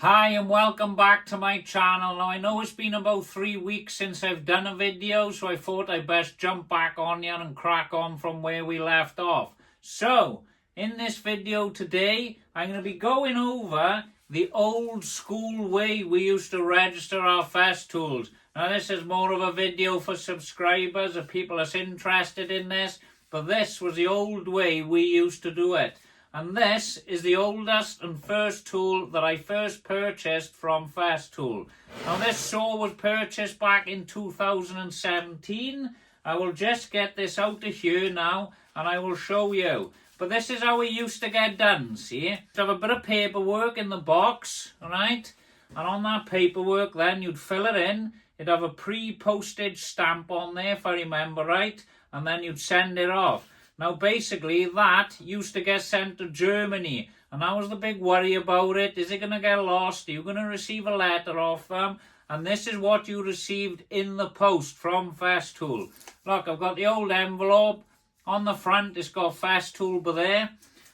Hi and welcome back to my channel. Now I know it's been about 3 weeks since I've done a video, so I thought I'd best jump back on here and crack on from where we left off. So, in this video today, I'm going to be going over the old school way we used to register our Festools. Now this is more of a video for subscribers or people that's interested in this, but this was the old way we used to do it. And this is the oldest and first tool that I first purchased from Festool. Now this saw was purchased back in 2017. I will just get this out of here now and I will show you. But this is how it used to get done, see? So have a bit of paperwork in the box, alright? And on that paperwork then you'd fill it in. It'd have a pre-postage stamp on there if I remember right. And then you'd send it off. Now, basically, that used to get sent to Germany. And that was the big worry about it. Is it going to get lost? Are you going to receive a letter off them? And this is what you received in the post from Festool. Look, I've got the old envelope. On the front, it's got Festool by there.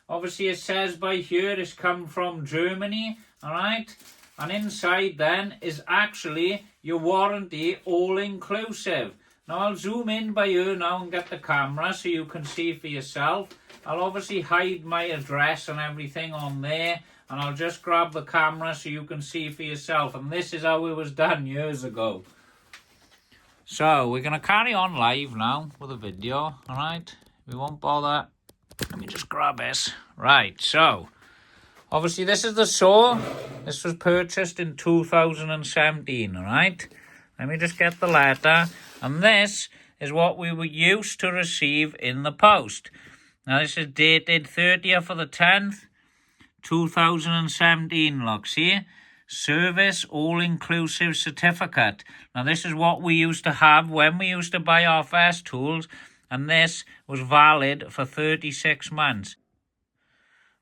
Obviously, it says by here it's come from Germany. Alright? And inside, then, is actually your warranty all-inclusive. Now I'll zoom in by here now and get the camera so you can see for yourself. I'll obviously hide my address and everything on there. And I'll just grab the camera so you can see for yourself. And this is how it was done years ago. So we're going to carry on live now with the video. Alright, we won't bother. Let me just grab this. Right, so obviously this is the saw. This was purchased in 2017, alright? Let me just get the letter. And this is what we were used to receive in the post. Now this is dated 30th of the 10th, 2017. Look, see? Service all-inclusive certificate. Now this is what we used to have when we used to buy our Festools. And this was valid for 36 months.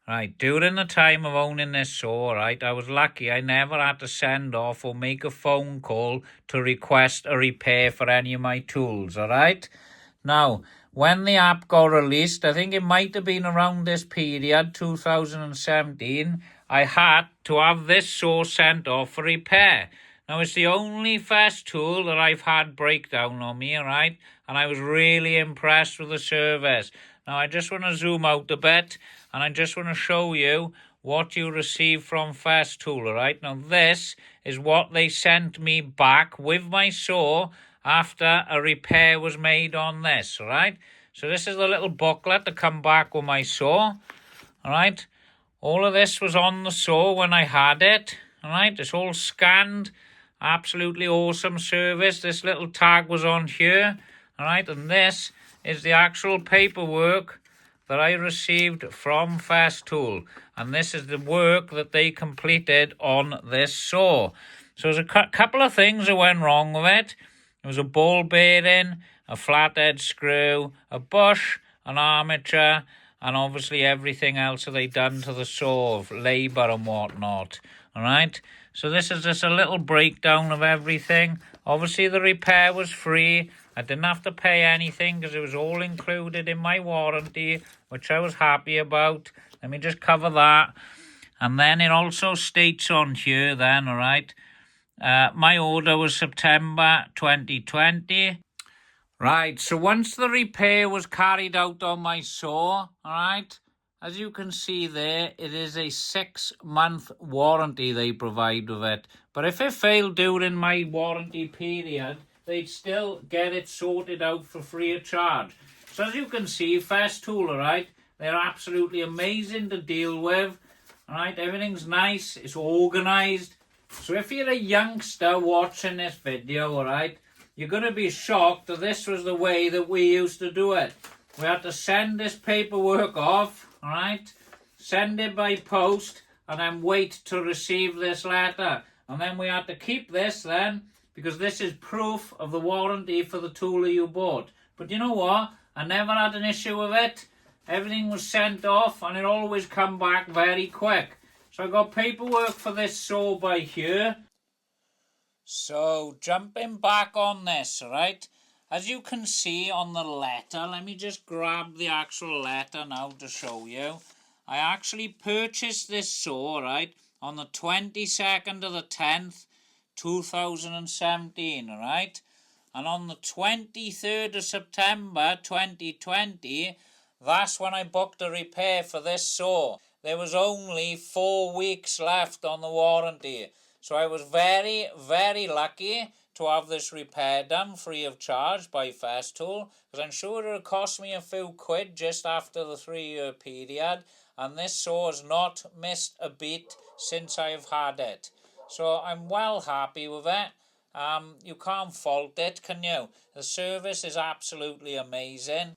Right, during the time of owning this saw, right, I was lucky I never had to send off or make a phone call to request a repair for any of my tools, alright? Now, when the app got released, I think it might have been around this period, 2017, I had to have this saw sent off for repair. Now, it's the only Festool that I've had breakdown on me, alright? And I was really impressed with the service. Now, I just want to zoom out a bit, and I just want to show you what you receive from Festool, all right? Now, this is what they sent me back with my saw after a repair was made on this, all right? So this is the little booklet to come back with my saw, all right? All of this was on the saw when I had it, all right? It's all scanned. Absolutely awesome service. This little tag was on here, all right? And this is the actual paperwork that I received from Festool. And this is the work that they completed on this saw. So there's a couple of things that went wrong with it. There was a ball bearing, a flathead screw, a bush, an armature, and obviously everything else that they done to the saw of labour and whatnot. Alright? So this is just a little breakdown of everything. Obviously the repair was free. I didn't have to pay anything because it was all included in my warranty, which I was happy about. Let me just cover that. And then it also states on here then, all right, my order was September 2020. Right, so once the repair was carried out on my saw, all right, as you can see there, it is a 6-month warranty they provide with it. But if it failed during my warranty period, they'd still get it sorted out for free of charge. So as you can see, Festool, alright, they're absolutely amazing to deal with. Alright, everything's nice, it's organised. So if you're a youngster watching this video, alright, you're going to be shocked that this was the way that we used to do it. We had to send this paperwork off, alright, send it by post, and then wait to receive this letter. And then we had to keep this then, because this is proof of the warranty for the tool that you bought. But you know what? I never had an issue with it. Everything was sent off and it always come back very quick. So I got paperwork for this saw by here. So jumping back on this, right? As you can see on the letter, let me just grab the actual letter now to show you. I actually purchased this saw, right, on the 22nd of the 10th, 2017, alright? And on the 23rd of September 2020, that's when I booked a repair for this saw. There was only 4 weeks left on the warranty. So I was very, very lucky to have this repair done free of charge by Festool, because I'm sure it would cost me a few quid just after the 3-year period, and this saw has not missed a beat since I've had it. So I'm well happy with it. You can't fault it, can you? The service is absolutely amazing.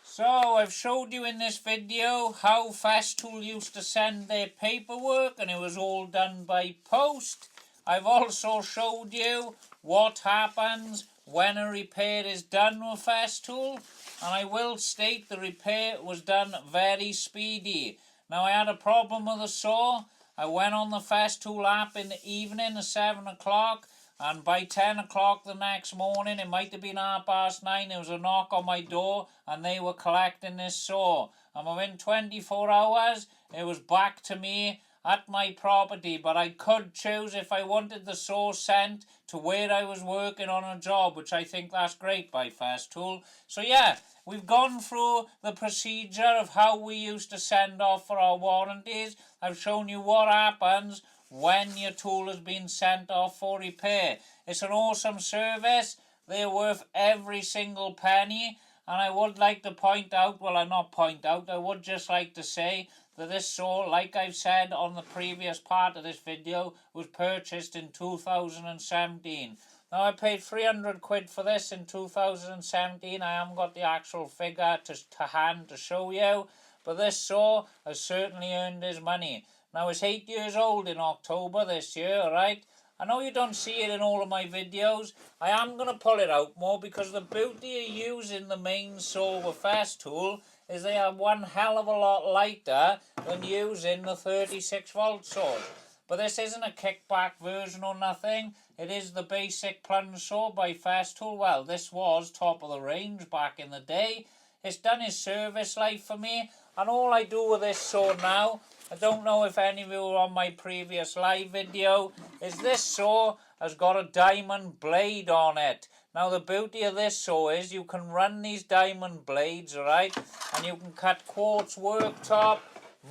So I've showed you in this video how Festool used to send their paperwork, and it was all done by post. I've also showed you what happens when a repair is done with Festool, and I will state the repair was done very speedy. Now, I had a problem with the saw. I went on the Festool app in the evening at 7 o'clock, and by 10 o'clock the next morning, it might have been 9:30, there was a knock on my door and they were collecting this saw. And within 24 hours, it was back to me at my property, but I could choose if I wanted the saw sent to where I was working on a job, which I think that's great by Festool. So yeah, we've gone through the procedure of how we used to send off for our warranties. I've shown you what happens when your tool has been sent off for repair. It's an awesome service. They're worth every single penny. And I would like to point out, well, I would just like to say that this saw, like I've said on the previous part of this video, was purchased in 2017. Now, I paid 300 quid for this in 2017. I haven't got the actual figure to hand to show you, but this saw has certainly earned his money. Now, it's 8 years old in October this year, alright? I know you don't see it in all of my videos. I am going to pull it out more, because the beauty of using the main saw with Festool is they are one hell of a lot lighter than using the 36-volt saws. But this isn't a kickback version or nothing. It is the basic plunge saw by Festool. Well, this was top of the range back in the day. It's done its service life for me, and all I do with this saw now, I don't know if any of you were on my previous live video, is this saw has got a diamond blade on it. Now, the beauty of this saw is you can run these diamond blades, alright, and you can cut quartz worktop,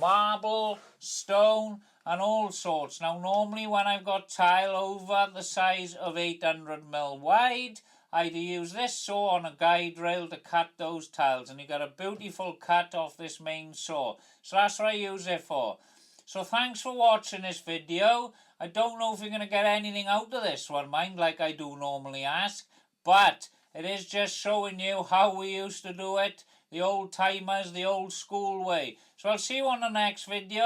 marble, stone, and all sorts. Now, normally when I've got tile over the size of 800mm wide, I either use this saw on a guide rail to cut those tiles, and you got a beautiful cut off this main saw. So that's what I use it for. So thanks for watching this video. I don't know if you're going to get anything out of this one, mind, like I do normally ask, but it is just showing you how we used to do it, the old timers, the old school way. So I'll see you on the next video.